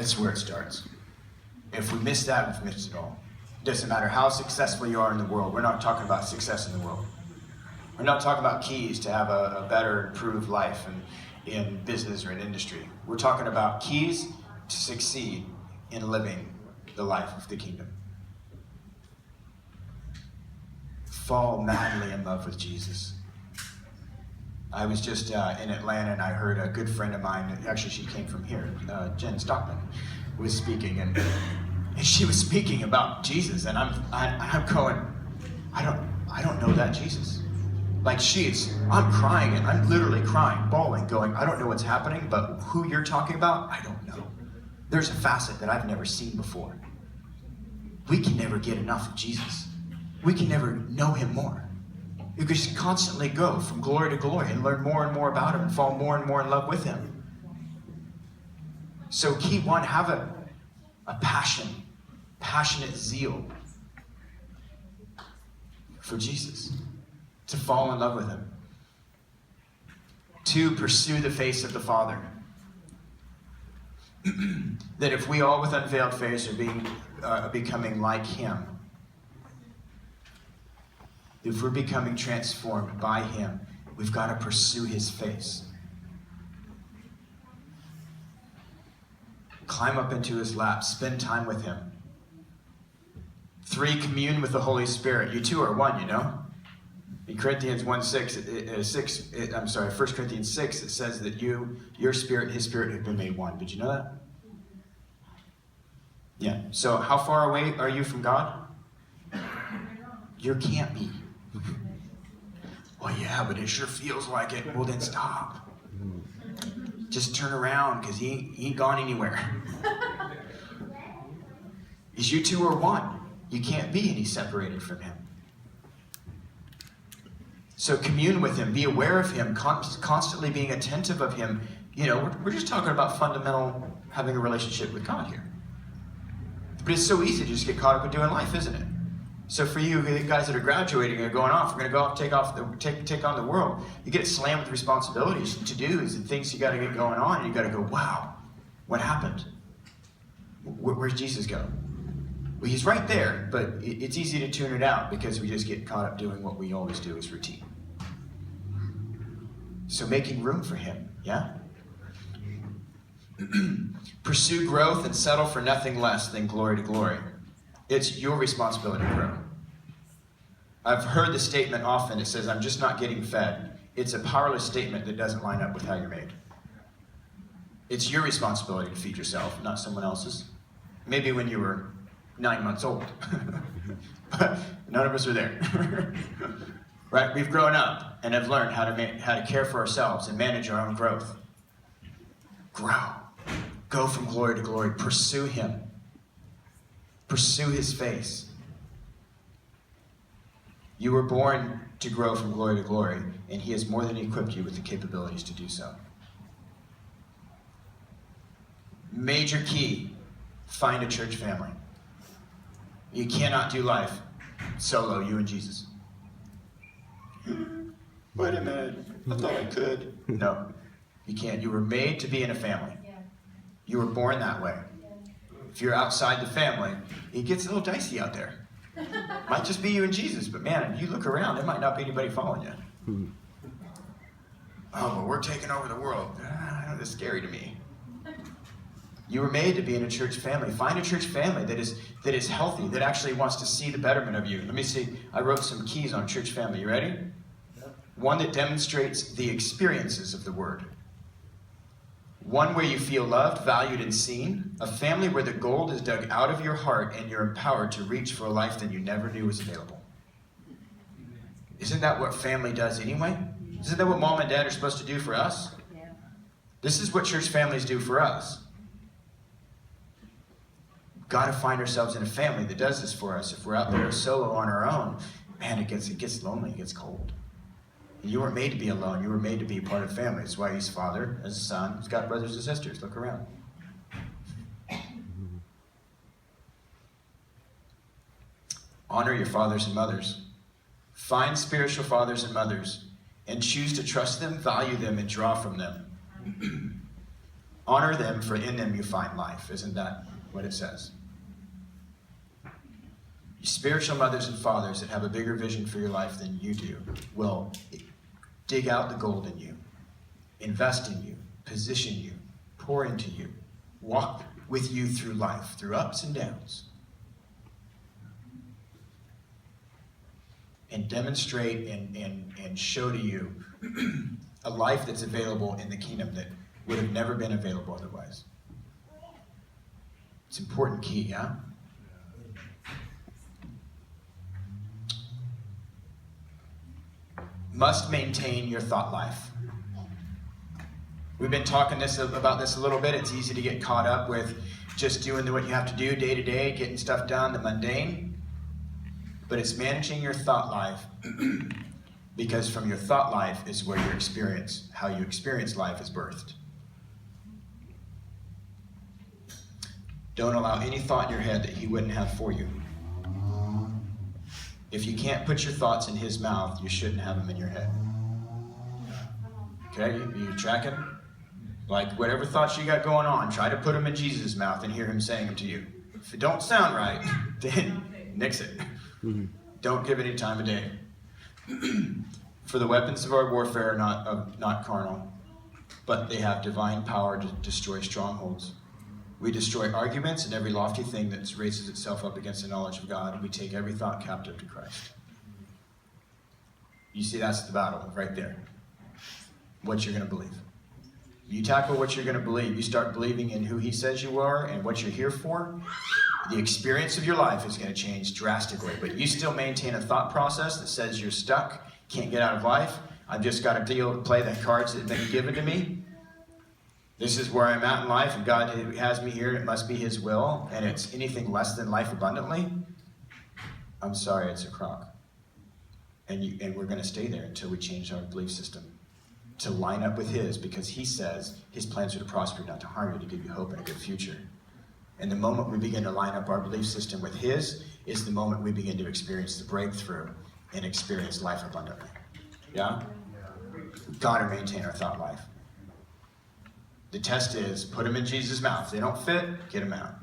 It's where it starts. If we miss that, we've missed it all. It doesn't matter how successful you are in the world. We're not talking about success in the world. We're not talking about keys to have a better, improved life in business or in industry. We're talking about keys to succeed in living the life of the kingdom. Fall madly in love with Jesus. I was just in Atlanta, and I heard a good friend of mine, actually she came from here, Jen Stockman, was speaking, and she was speaking about Jesus, and I'm going, I don't know that Jesus. Like I'm crying, and I'm literally crying, bawling, going, I don't know what's happening, but who you're talking about, I don't know. There's a facet that I've never seen before. We can never get enough of Jesus. We can never know him more. You can just constantly go from glory to glory and learn more and more about him and fall more and more in love with him. So key one, have a passionate zeal for Jesus, to fall in love with him. 2, pursue the face of the Father. That if we all with unveiled face are becoming like him, if we're becoming transformed by him, we've got to pursue his face. Climb up into his lap, spend time with him. 3, commune with the Holy Spirit. You two are one, you know. In Corinthians 1 Corinthians 6, it says that your spirit and his spirit have been made one. Did you know that? Yeah. So how far away are you from God? You can't be. Well, yeah, but it sure feels like it. Well, then stop. Just turn around, because he ain't gone anywhere. Because you two are one. You can't be any separated from him. So commune with him. Be aware of him. Constantly being attentive of him. You know, we're just talking about fundamental having a relationship with God here. But it's so easy to just get caught up in doing life, isn't it? So for you guys that are graduating and going off, we're going to go off, take on the world. You get slammed with responsibilities and to-dos and things you got to get going on, and you got to go, wow, what happened? Where's Jesus go? Well, he's right there, but it's easy to tune it out because we just get caught up doing what we always do as routine. So making room for him, yeah? Pursue growth and settle for nothing less than glory to glory. It's your responsibility to grow. I've heard the statement often. It says, I'm just not getting fed. It's a powerless statement that doesn't line up with how you're made. It's your responsibility to feed yourself, not someone else's. Maybe when you were 9 months old. But none of us are there. Right? We've grown up and have learned how to care for ourselves and manage our own growth. Grow. Go from glory to glory. Pursue him. Pursue his face. You were born to grow from glory to glory, and he has more than equipped you with the capabilities to do so. Major key, find a church family. You cannot do life solo, you and Jesus. Wait a minute, I thought I could. No, you can't. You were made to be in a family. You were born that way. If you're outside the family, it gets a little dicey out there. Might just be you and Jesus, but man, if you look around, there might not be anybody following you. Oh, but we're taking over the world. That's scary to me. You were made to be in a church family. Find a church family that is healthy, that actually wants to see the betterment of you. Let me see. I wrote some keys on church family. You ready? One that demonstrates the experiences of the word. One where you feel loved, valued, and seen. A family where the gold is dug out of your heart and you're empowered to reach for a life that you never knew was available. Isn't that what family does anyway? Isn't that what mom and dad are supposed to do for us? This is what church families do for us. Got to find ourselves in a family that does this for us. If we're out there solo on our own, man, it gets lonely, it gets cold. You weren't made to be alone. You were made to be a part of family. That's why he's father, as a son. He's got brothers and sisters. Look around. Honor your fathers and mothers. Find spiritual fathers and mothers and choose to trust them, value them, and draw from them. Honor them, for in them you find life. Isn't that what it says? Your spiritual mothers and fathers that have a bigger vision for your life than you do will dig out the gold in you, invest in you, position you, pour into you, walk with you through life, through ups and downs, and demonstrate and show to you a life that's available in the kingdom that would have never been available otherwise. It's an important key, yeah? Must maintain your thought life. We've been talking about this a little bit. It's easy to get caught up with just doing what you have to do day to day, getting stuff done, the mundane. But it's managing your thought life, because from your thought life is where your experience, how you experience life, is birthed. Don't allow any thought in your head that he wouldn't have for you. If you can't put your thoughts in his mouth, you shouldn't have them in your head. Okay, you tracking? Like whatever thoughts you got going on, try to put them in Jesus' mouth and hear him saying them to you. If it don't sound right, then nix it. Don't give any time of day. For the weapons of our warfare are not carnal, but they have divine power to destroy strongholds. We destroy arguments and every lofty thing that raises itself up against the knowledge of God, and we take every thought captive to Christ. You see, that's the battle right there. What you're going to believe. You tackle what you're going to believe. You start believing in who he says you are and what you're here for. The experience of your life is going to change drastically, but you still maintain a thought process that says you're stuck, can't get out of life. I've just got to play the cards that have been given to me. This is where I'm at in life, and God has me here, and it must be his will, and it's anything less than life abundantly. I'm sorry, it's a crock. And we're going to stay there until we change our belief system to line up with his, because he says his plans are to prosper, not to harm you, to give you hope and a good future. And the moment we begin to line up our belief system with his is the moment we begin to experience the breakthrough and experience life abundantly. Yeah? Got to maintain our thought life. The test is, put them in Jesus' mouth. If they don't fit, get them out.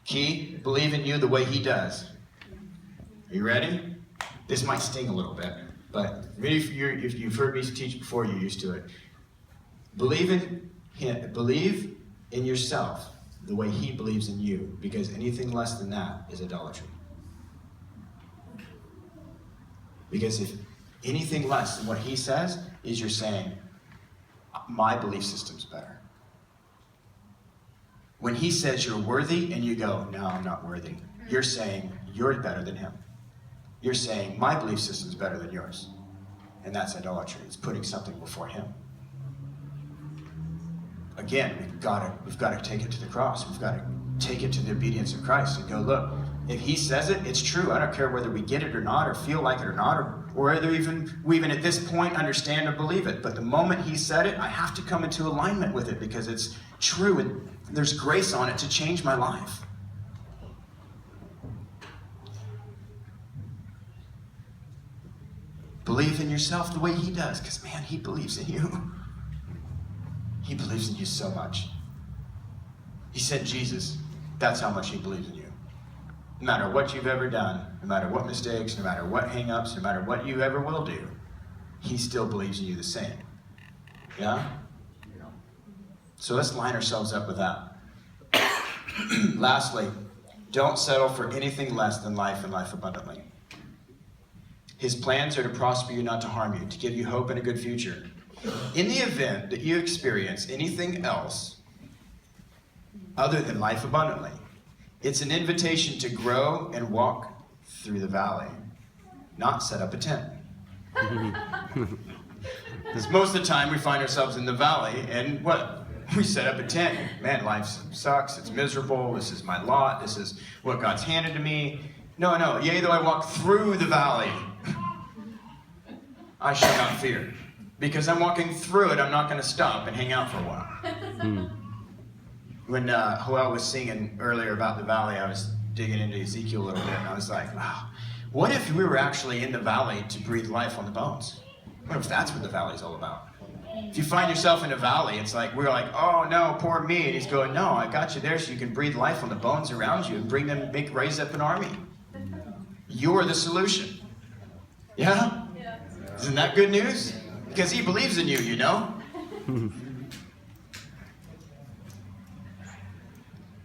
Key, believe in you the way he does. Are you ready? This might sting a little bit, but if you've heard me teach before, you're used to it. Believe in him. Believe in yourself the way he believes in you, because anything less than that is idolatry. Because if anything less than what he says is you're saying, my belief system's better. When he says you're worthy and you go, no, I'm not worthy, you're saying you're better than him. You're saying my belief system's better than yours. And that's idolatry. It's putting something before him. Again, we've got to take it to the cross. We've got to take it to the obedience of Christ and go, look, if he says it, it's true. I don't care whether we get it or not, or feel like it or not, or whether we even at this point understand or believe it. But the moment he said it, I have to come into alignment with it, because it's true and there's grace on it to change my life. Believe in yourself the way he does, because man, he believes in you. He believes in you so much. He sent Jesus. That's how much he believes in you. No matter what you've ever done, no matter what mistakes, no matter what hang-ups, no matter what you ever will do, he still believes in you the same. Yeah? So let's line ourselves up with that. Lastly, don't settle for anything less than life and life abundantly. His plans are to prosper you, not to harm you, to give you hope and a good future. In the event that you experience anything else other than life abundantly, it's an invitation to grow and walk through the valley, not set up a tent. Because most of the time we find ourselves in the valley, and what? We set up a tent. Man, life sucks, it's miserable, this is my lot, this is what God's handed to me. No, yea, though I walk through the valley, I shall not fear. Because I'm walking through it, I'm not going to stop and hang out for a while. When Joel was singing earlier about the valley, I was digging into Ezekiel a little bit, and I was like, wow, what if we were actually in the valley to breathe life on the bones? What if that's what the valley's all about? If you find yourself in a valley, it's like, we're like, oh no, poor me. And he's going, no, I got you there so you can breathe life on the bones around you and bring them, raise up an army. You're the solution. Yeah? Isn't that good news? Because he believes in you, you know?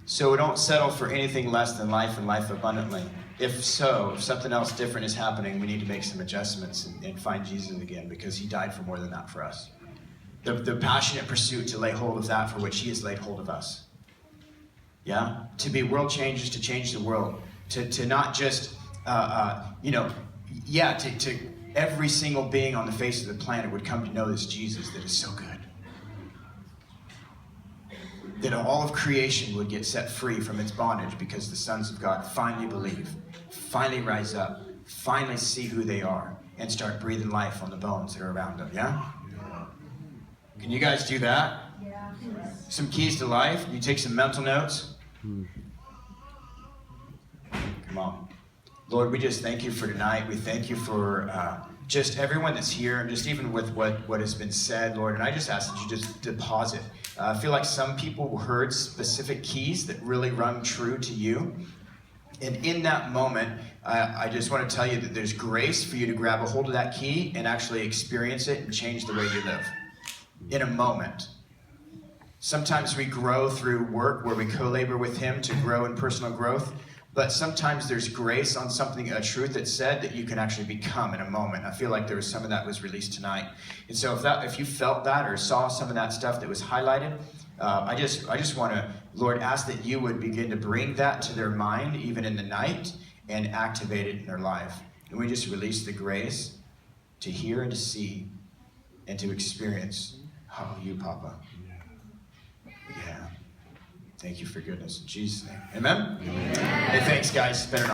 So don't settle for anything less than life and life abundantly. If something else different is happening, we need to make some adjustments and find Jesus again, because he died for more than that for us. The passionate pursuit to lay hold of that for which he has laid hold of us. Yeah? To be world changers, to change the world. To not just, to every single being on the face of the planet would come to know this Jesus that is so good. That all of creation would get set free from its bondage because the sons of God finally believe, finally rise up, finally see who they are, and start breathing life on the bones that are around them, yeah? Can you guys do that? Yeah. Some keys to life? You take some mental notes? Come on. Lord, we just thank you for tonight. We thank you for just everyone that's here, and just even with what has been said, Lord. And I just ask that you just deposit. I feel like some people heard specific keys that really rung true to you. And in that moment, I just want to tell you that there's grace for you to grab a hold of that key and actually experience it and change the way you live. In a moment. Sometimes we grow through work where we co-labor with him to grow in personal growth. But sometimes there's grace on something, a truth that's said that you can actually become in a moment. I feel like there was some of that was released tonight. And so if you felt that or saw some of that stuff that was highlighted, I just want to, Lord, ask that you would begin to bring that to their mind, even in the night, and activate it in their life. And we just release the grace to hear and to see and to experience you, Papa. Yeah. Thank you for goodness. In Jesus' name. Amen? Amen. Hey, thanks, guys. Better not